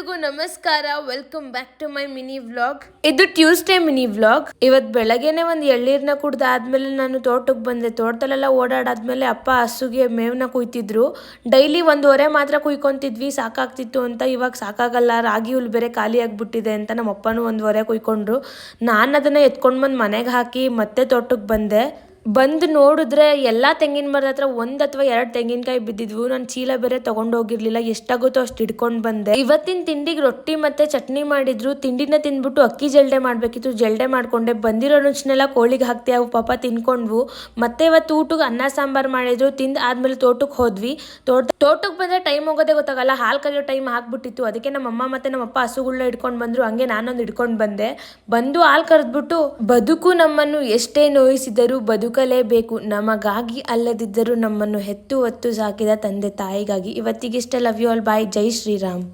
ಎಲ್ರಿಗೂ ನಮಸ್ಕಾರ. Welcome back to my mini vlog. ಇದು ಟ್ಯೂಸ್ಡೇ ಮಿನಿ ವ್ಲಾಗ್. ಇವತ್ತು ಬೆಳಗ್ಗೆನೆ ಒಂದು ಎಳ್ನೀರ್ನ ಕುಡ್ದಾದ್ಮೇಲೆ ನಾನು ತೋಟಕ್ಕೆ ಬಂದೆ. ತೋಟದಲ್ಲೆಲ್ಲ ಓಡಾಡಾದ್ಮೇಲೆ ಅಪ್ಪ ಹಸುಗೆ ಮೇವ್ನ ಕುಯ್ತಿದ್ರು. ಡೈಲಿ 1 ಹೊರೆ ಮಾತ್ರ ಕುಯ್ಕೊಂತಿದ್ವಿ, ಸಾಕಾಗ್ತಿತ್ತು ಅಂತ. ಇವಾಗ ಸಾಕಾಗಲ್ಲ, ರಾಗಿ ಹುಲ್ ಬೇರೆ ಖಾಲಿ ಆಗ್ಬಿಟ್ಟಿದೆ ಅಂತ ನಮ್ಮ ಅಪ್ಪನೂ 1 ಹೊರೆ ಕುಯ್ಕೊಂಡ್ರು. ನಾನು ಅದನ್ನ ಎತ್ಕೊಂಡು ಬಂದು ಮನೆಗೆ ಹಾಕಿ ಮತ್ತೆ ತೋಟಕ್ಕೆ ಬಂದು ನೋಡಿದ್ರೆ ಎಲ್ಲ ತೆಂಗಿನ ಮರದ ಹತ್ರ 1 ಅಥವಾ 2 ತೆಂಗಿನಕಾಯಿ ಬಿದ್ದಿದ್ವು. ನಾನು ಚೀಲ ಬೇರೆ ತಗೊಂಡೋಗಿರ್ಲಿಲ್ಲ, ಎಷ್ಟಾಗುತ್ತೋ ಅಷ್ಟು ಹಿಡ್ಕೊಂಡು ಬಂದೆ. ಇವತ್ತಿನ ತಿಂಡಿಗೆ ರೊಟ್ಟಿ ಮತ್ತೆ ಚಟ್ನಿ ಮಾಡಿದ್ರು. ತಿಂಡಿನ ತಿಂದ್ಬಿಟ್ಟು ಅಕ್ಕಿ ಜಲ್ಡೆ ಮಾಡ್ಬೇಕಿತ್ತು, ಜಲ್ಡೆ ಮಾಡ್ಕೊಂಡೆ. ಬಂದಿರೋ ನುಚ್ಚನೆಲ್ಲ ಕೋಳಿಗೆ ಹಾಕ್ತೆ, ಅವು ಪಾಪ ತಿನ್ಕೊಂಡ್ವು. ಮತ್ತೆ ಇವತ್ತು ಊಟಕ್ಕೆ ಅನ್ನ ಸಾಂಬಾರ್ ಮಾಡಿದ್ರು. ತಿಂದು ಆದ್ಮೇಲೆ ತೋಟಕ್ಕೆ ಹೋದ್ವಿ. ತೋಟಕ್ಕೆ ಬಂದ್ರೆ ಟೈಮ್ ಹೋಗೋದೇ ಗೊತ್ತಾಗಲ್ಲ. ಹಾಲು ಕರಿಯೋ ಟೈಮ್ ಆಗ್ಬಿಟ್ಟಿತ್ತು. ಅದಕ್ಕೆ ನಮ್ಮಮ್ಮ ಮತ್ತೆ ನಮ್ಮಪ್ಪ ಹಸುಗಳನ್ನ ಹಿಡ್ಕೊಂಡು ಬಂದ್ರು. ಹಂಗೆ ನಾನೊಂದು ಹಿಡ್ಕೊಂಡು ಬಂದು ಹಾಲು ಕರೆದ್ಬಿಟ್ಟು, ಬದುಕು ನಮ್ಮನ್ನು ಎಷ್ಟೇ ನೋಯಿಸಿದರೂ ಬದುಕಲೇಬೇಕು, ನಮಗಾಗಿ ಅಲ್ಲದಿದ್ದರೂ ನಮ್ಮನ್ನು ಹೆತ್ತು ಹೊತ್ತು ಸಾಕಿದ ತಂದೆ ತಾಯಿಗಾಗಿ. ಇವತ್ತಿಗಿಷ್ಟೇ. Love you all. ಬಾಯ್. ಜೈ ಶ್ರೀರಾಮ್.